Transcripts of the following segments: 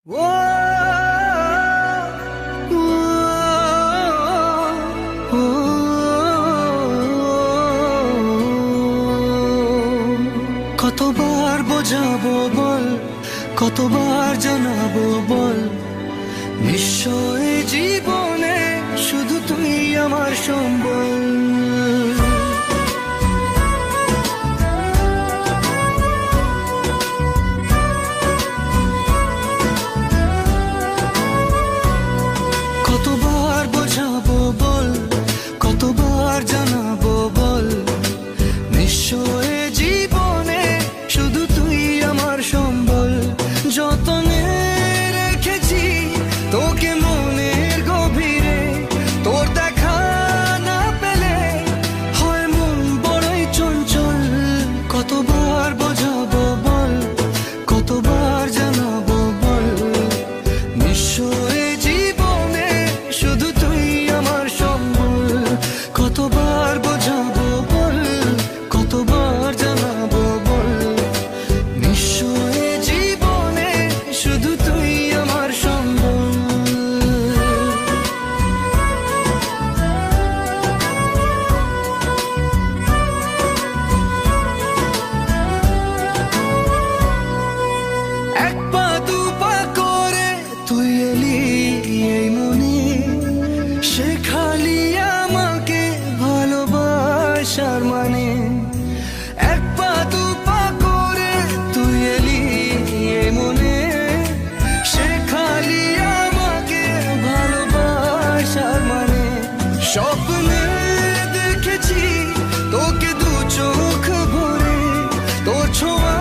কতবার বোঝাবো বল, কতবার জানাবো বল, নিশ্চয় জীবনে শুধু তুই আমার সম্বল। কতবার বোঝাবো বল, কতবার জানাবো বল, নিশ্চয় জীবনে শুধু তুই আমার সম্বল। যতনে রেখেছি তোকে মনের গভীরে, তোর দেখা না পেলে হয় মন বড়ই চঞ্চল। কতবার বোঝাবো বল, কতবার জানাবো বল, নিশ্চয় জীবনে শুধু তুই আমার সম্বল। কতবার বোঝাবো বল, কতবার জানাবো বল, নিশ্চয় জীবনে শুধু তুই আমার সম্বল। এক পা দু পা করে তুই এলি এই মনে, শেখালি আমাকে ভালোবাসার মানে। এক পা দু পা করে তুই এলি এই মনে, শেখালি আমাকে ভালোবাসার মানে। স্বপ্নে দেখেছি তোকে দু চোখ ভরে, তোর ছোঁয়া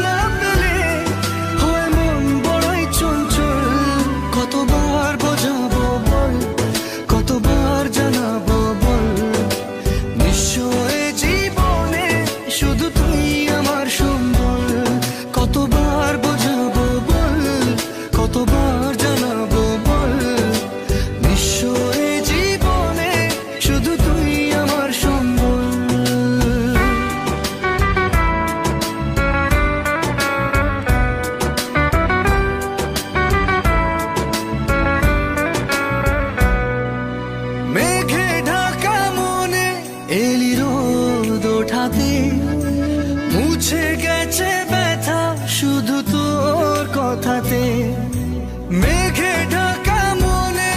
না পেলে হয় মন বড়ই চঞ্চল। কতবার বোঝাবো বল, কতবার জানাবো বল, নিশ্চয় জীবনে শুধু তুই আমার সম্বল। কতবার বোঝাবো বল, কতবার জানাবো বল, নিশ্চয় জীবনে শুধু তুই আমার সম্বল। মেঘে ঢাকা মনে এলি রোদ ওঠাতে, মুছে গেছে ব্যথা শুধু তোর কথাতে। মেঘে ঢাকা মনে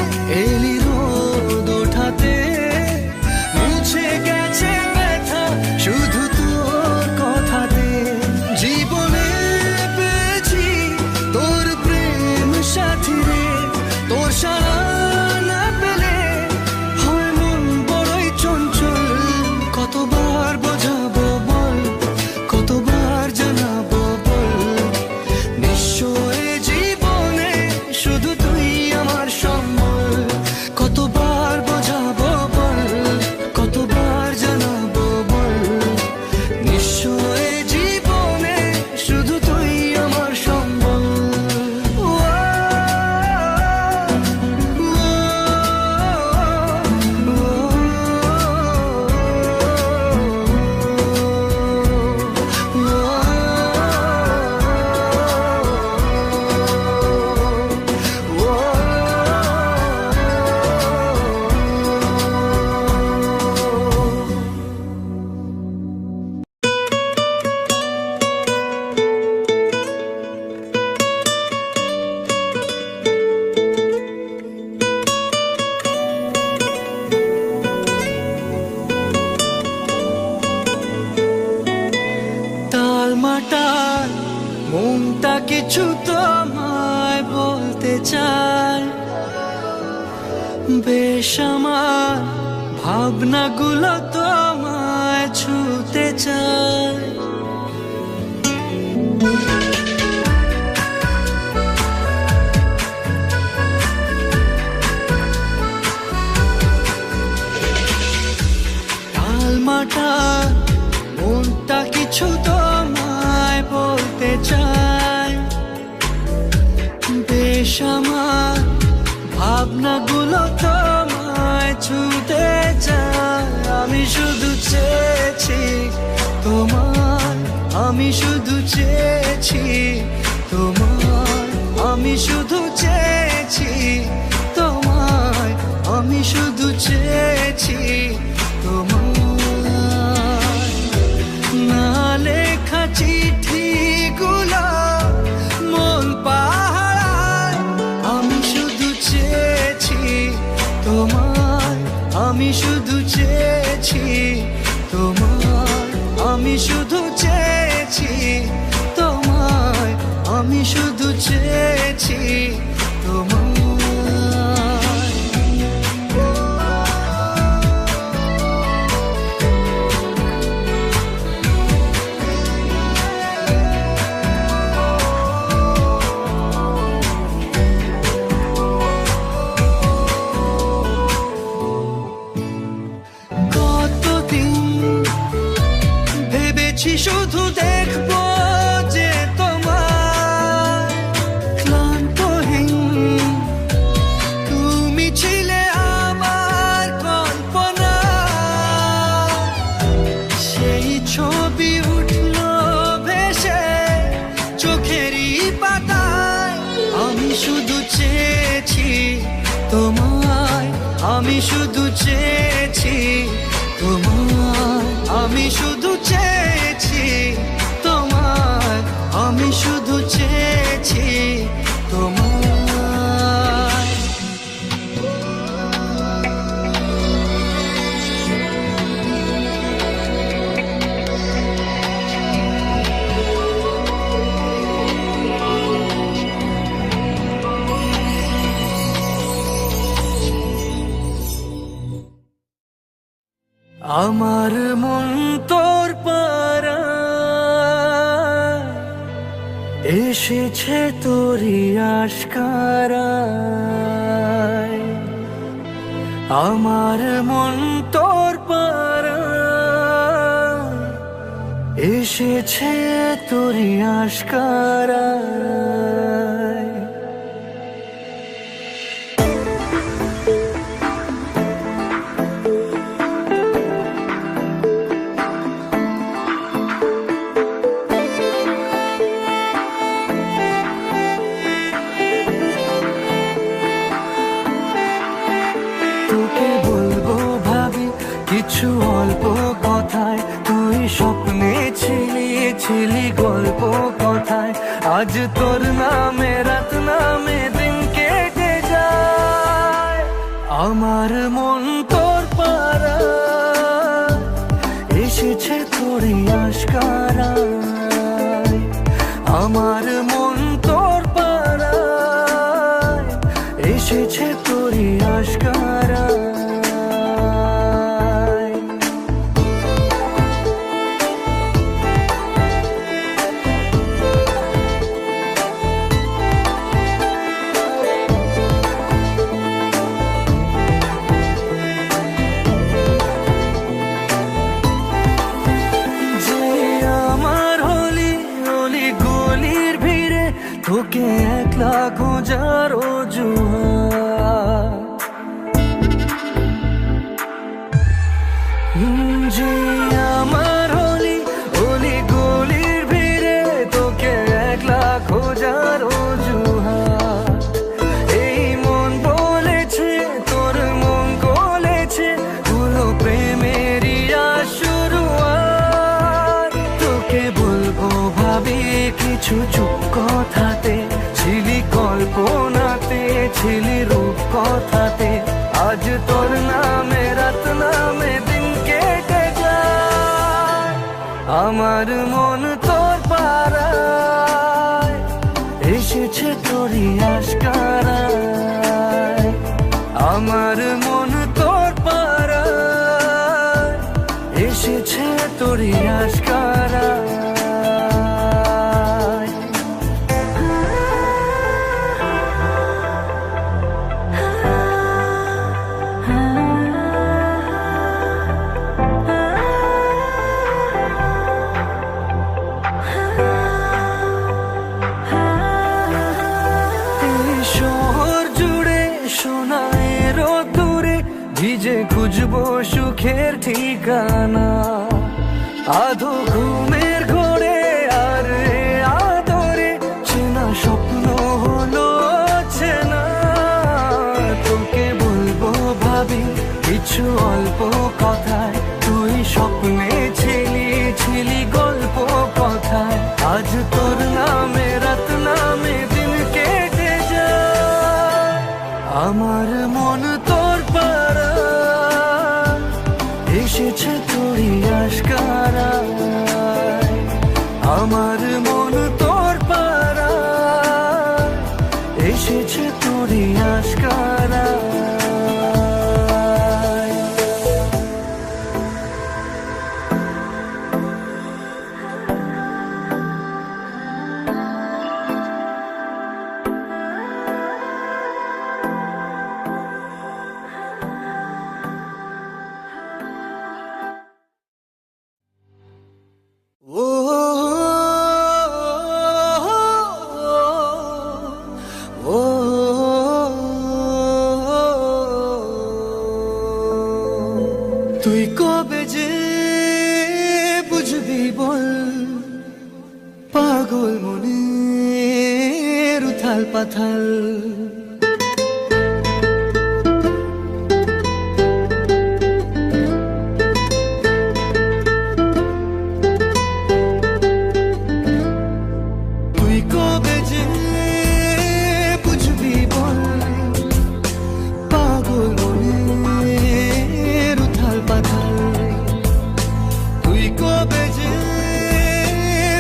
এলি রোদ ওঠাতে, মুছে গেছে ব্যথা শুধু তোর কথাতে। জীবনে পেয়েছি তোর প্রেম সাথী রে, তোর সারা না পেলে হয় মন বড়ই চঞ্চল। কতবার বোঝাবো বল, কতবার জানাবো বল, নিশ্চয় জীবনে শুধু তুই আমার সম্বল। কতবার বোঝাবো বল, কতবার জানাবো বল, নিশ্চয় জীবনে শুধু তুই আমার সম্বল। টালমাটাল মনটা কিছু তোমায় বলতে চায়, বেশ আমার ভাবনাগুলো তোমায় ছুতে চায়। টালমাটাল মনটা কিছু তোমায় বলতে চায়, বেশ আমার ভাবনাগুলো তোমায় ছুতে চায়। আমি শুধু চেয়েছি তোমার, আমি শুধু চেয়েছি তোমার, আমি শুধু আমি শুধু চেয়েছি তোমায়। শুধু দেখবো যে তোমার ক্লান্তহীন তুমি ছিলে আমার কল্পনা, সেই ছবি উঠলো ভেসে চোখেরই পাতায়। আমি শুধু চেয়েছি তোমায়, আমি শুধু চেয়েছি তোমায়, আমি শুধু চেয়েছি তোমায়, আমি শুধু চেয়েছি তোমায়। আমার মন তোর পাড়ায় এসেছে তোরই আশকারায়। আমার মন তোর পাড়ায় এসেছে তোরই আশকারায়। তোকে বলবো ভাবি কিছু অল্প কথায়, তুই স্বপ্নে ছিলি ছিলি গল্প কথায়। আজ তোর নামে রাত নামে দিন কেটে যায়। আমার মন তোর পাড়ায় এসেছে তোরই আশকারায়। আমার মন তোর পাড়ায় এসেছে তোরই আশকারায়। তোকে একলা খোঁজার অজুহাত, যে আমার হলি অলি গলির ভিড়ে তোকে একলা খোঁজার অজুহাত। এই মন বলেছে তোর মন গলেছে হলো প্রেমেরই শুরুয়াত। তোকে বলবো ভাবি কিছু চুপ কথাতে, ছিলি কল্পনাতে ছিলি রূপ কথাতে। আজ তোর নামে রাত নামে দিন কেটে যায়। আমার মন তোর পাড়ায় এসেছে তোরই আশকারায়। আমার মন তোর পাড়ায় এসেছে তোরই আশকারায়। ভিজে খুঁজবো সুখের ঠিকানা, আধো ঘুমের ঘোরে আর আদরে চেনা স্বপ্ন হলো চেনা। তোকে বলবো ভাবি কিছু অল্প কথায়, তুই স্বপ্নে ছিলি ছিলি গল্প কথায়। আজ তোর নামে রাত নামে দিন কেটে যায়। আমার মন তোর পাড়ায় এসেছে তোরই আশকারায়। আমার মন তোর পাড়ায় করে আশকারা। তুই কবে যে বুঝবি বল পাগল মনের উথাল পাথাল। তুই কবে যে বুঝবি বল পাগল মনের উথাল পাথাল। তুই কবে যে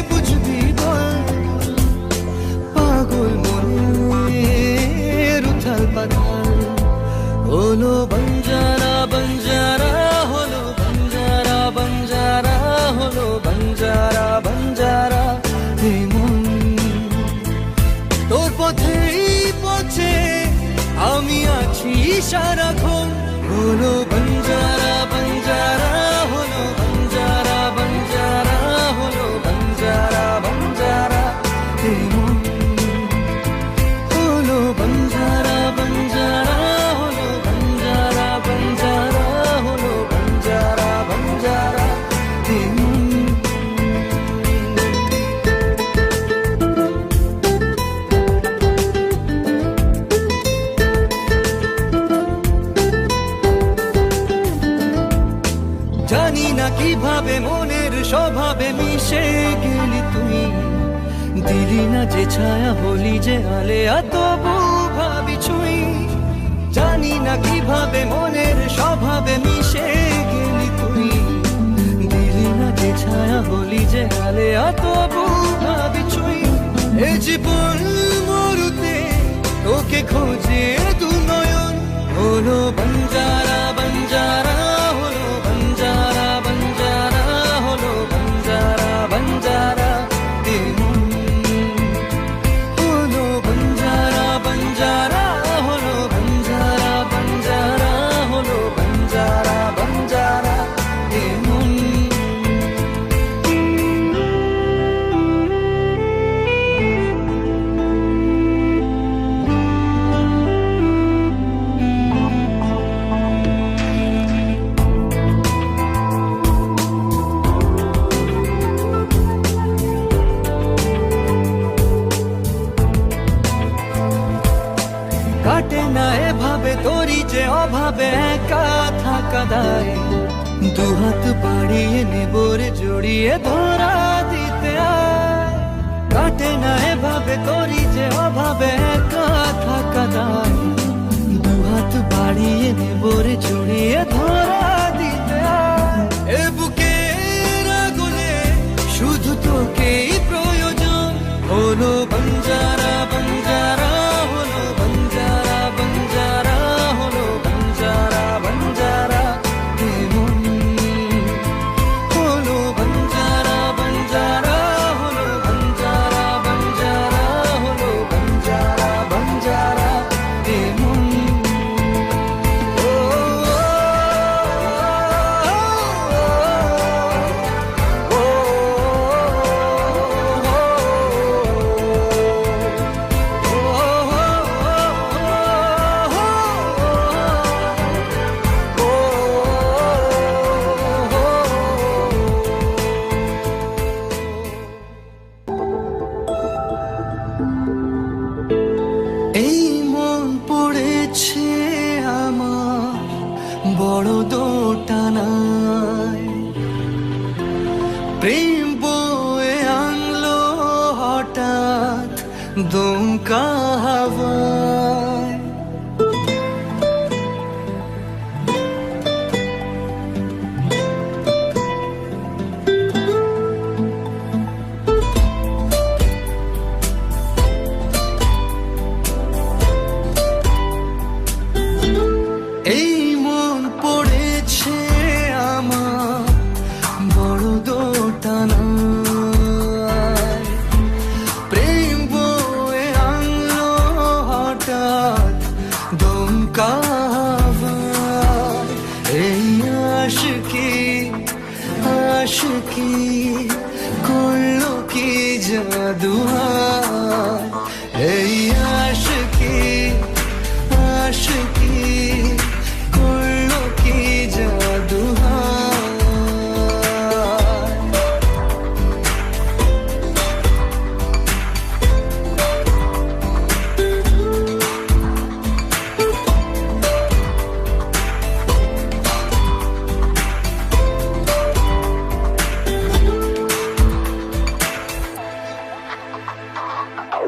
বুঝবি বল পাগল মনের উথাল পাথাল। হলো বঞ্জারা বঞ্জারা হলো বঞ্জারা বঞ্জারা হলো বঞ্জারা বঞ্জারা। হে মন তোর পথেই পথে আমি আছি সারাক্ষণ। হলো বঞ্জারা বঞ্জারা হলো বঞ্জারা বঞ্জারা হলো বঞ্জারা বঞ্জারা। হে মন হলো বঞ্জারা বঞ্জারা হলো বঞ্জারা বঞ্জারা হলো বঞ্জারা বঞ্জারা। হে মন জানি না কিভাবে মনের স্বভাবে মিশে গেলি তুই। দিলি না যে ছায়া হলি যে আলেয়া তবু ভাবি ছুঁই। জানি না কিভাবে মনের স্বভাবে মিশে গেলি তুই। দিলি না যে ছায়া হলি যে আলেয়া তবু ভাবি ছুঁই। এ জীবন মরুতে তোকে খোঁজে দু নয়ন। হলো বঞ্জারা বঞ্জারা হলো বঞ্জারা বঞ্জারা হলো বঞ্জারা বঞ্জারা। হে মন হলো বঞ্জারা বঞ্জারা হলো বঞ্জারা বঞ্জারা হলো বঞ্জারা বঞ্জারা। হে মন কাটে না এভাবে তোরি যে অভাবে একা থাকা দায়। দুহাত বাড়িয়ে নেবরে জড়িয়ে ধরা দিতে আয়। কাটে না এভাবে তোরি যে অভাবে একা থাকা দায়। দুহাত বাড়িয়ে নেবরে জড়িয়ে ধরা দিতে আয়। এ বুকের আগুনে শুধু তোকেই প্রয়োজন। হলো বঞ্জারা বঞ্জারা হলো বঞ্জারা বঞ্জারা হলো বঞ্জারা বঞ্জারা। হে মন হলো বঞ্জারা বঞ্জারা হলো বঞ্জারা বঞ্জারা হলো বঞ্জারা বঞ্জারা। হে মন ও এই মন পড়েছে আমার বড় দোটানায়। প্রেম বয়ে আনলো হঠাৎ দমকা হাওয়ায়। আশিকি করলো কি জাদু হায়, এই আশিকি আশিকি করলো কি জাদু হায়।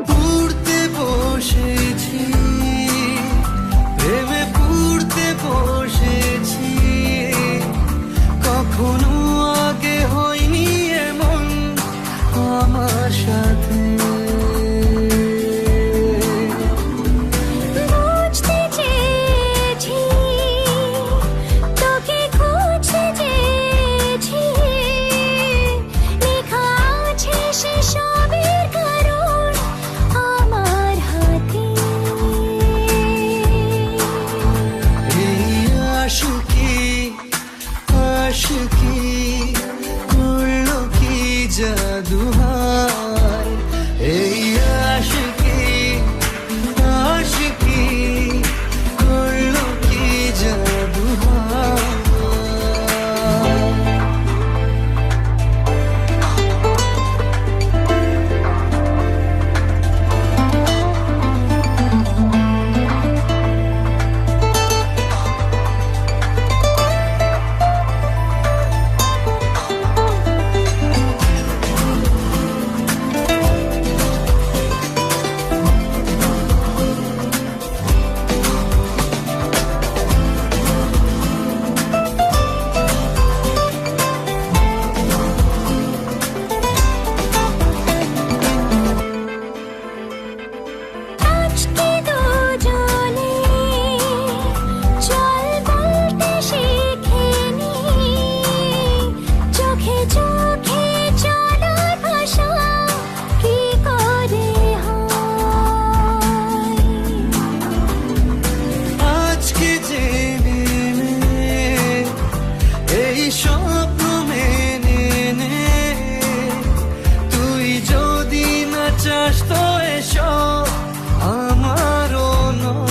পুড়তে বসেছি প্রেমে, পুড়তে বসেছি, কখনো আগে হয়নি এমন আমার সাথে। বুঝতে চেয়েছি, তোকে খুঁজতে চেয়েছি, লেখা আছে সেসবের কারণ আমার হাতে। এই আশিকি আশিকি করলো কি জাদু হায়, এই আশিকি আশিকি করলো কি জাদু হায়। আজকে দুজনে চল বলতে শিখিনি, চোখে চোখে চলার ভাষা কি করে হয়। আজকে জেনে নে, এই স্বপ্ন মেনে নে, তুই যদি না চাস তো এসব আমারও নয়।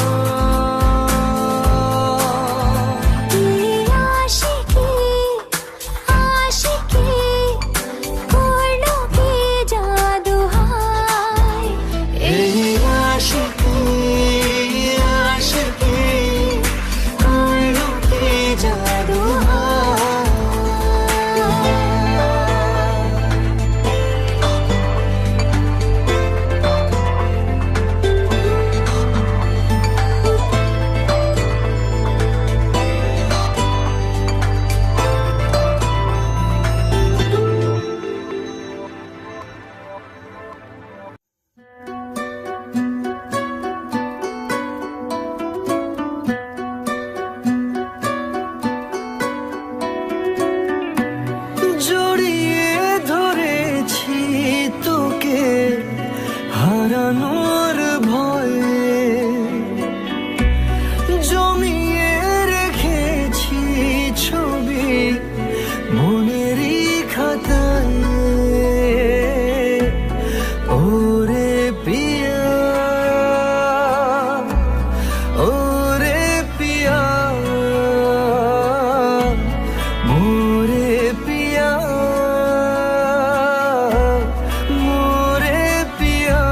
তুই আশিকি আশিকি করলো কি জাদু হায়, এই আশিকি আশিকি করলো কি জাদু হায়। জড়িয়ে ধরেছি তোকে হারানোর ভয়ে, জমিয়ে রেখেছি ছবি মনেরই খাতায়। ওরে পিয়া ওরে পিয়া মোরে পিয়া মোরে পিয়া।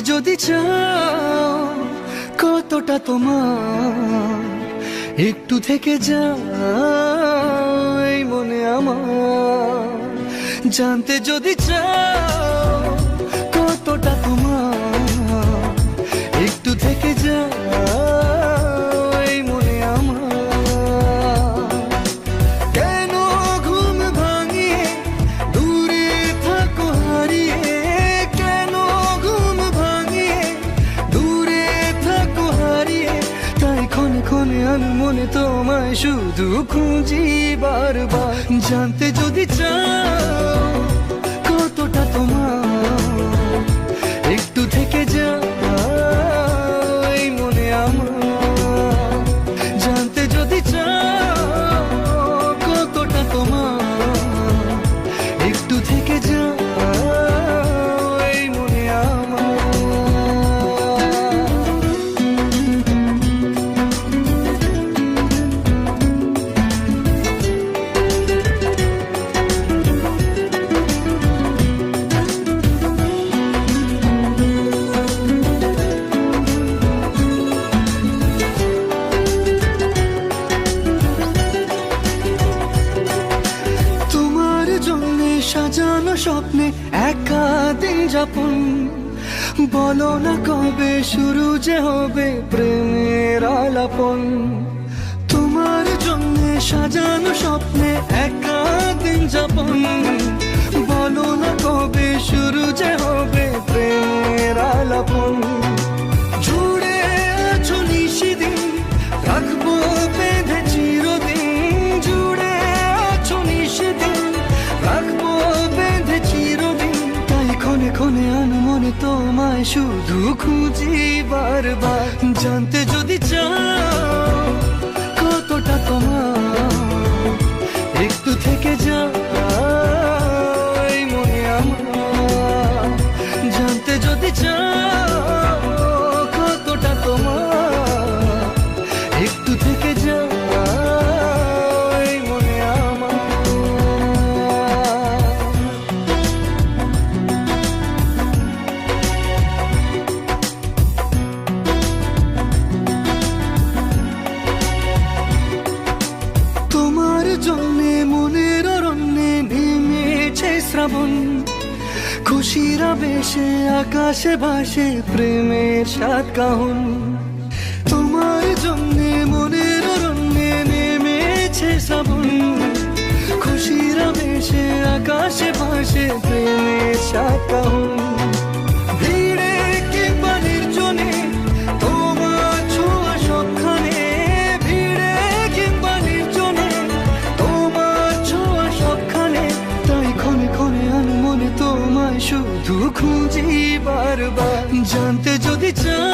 যদি চাও কতটা তোমার, একটু থেকে যাই মনে আমার। জানতে যদি চাও কতটা তোমার, একটু থেকে যাই মনে আমার। কেন ঘুম ভাঙিয়ে দূরে থাকো হারিয়ে, কেন ঘুম ভাঙিয়ে দূরে থাকো হারিয়ে, তাই ক্ষণে ক্ষণে আমি মনে তোমায় শুধু খুঁজি বারবার। জানতে যদি চাও কতটা তোমার, একটু থেকে যাই মনে আমার। জানতে যদি চাও কতটা তোমার, একটু থেকে যাই মনে আমার। সাজানো স্বপ্নে একা দিন যাপন, বলো না কবে শুরু যে হবে প্রেমের আলাপন। তোমার জন্য সাজানো স্বপ্নে একা দিন যাপন, বলো না কবে শুরু যে হবে প্রেমের আলাপন। জুড়ে আছো নিশিদিন, রাখবো বেঁধে চিরদিন। জুড়ে আছো নিশিদিন, রাখবো বেঁধে চিরদিন, তাই ক্ষণে ক্ষণে আনমনে তোমায় শুধু খুঁজি বারবার। জানতে যদি চাও কতটা তোমার, একটু থেকে যাই মনে আমার। জানতে যদি চাও কতটা তোমার, একটু থেকে যাই মনে আমার। তোমার জন্যে মনের অরণ্যে নেমেছে শ্রাবণ, খুশির আবেশে আকাশে ভাসে প্রেমের সাত কাহন। তোমার জন্যে মনের অরণ্যে নেমেছে শ্রাবণ, খুশির আবেশে আকাশে ভাসে প্রেমের সাত কাহন। ভিড়ে কিংবা নির্জনে তোমার ছোঁয়া সবখানে, ভিড়ে কিংবা নির্জনে তোমার ছোঁয়া সবখানে, তাই ক্ষণে ক্ষণে আনমনে তোমায় শুধু খুঁজি বারবার। জানতে যদি চাও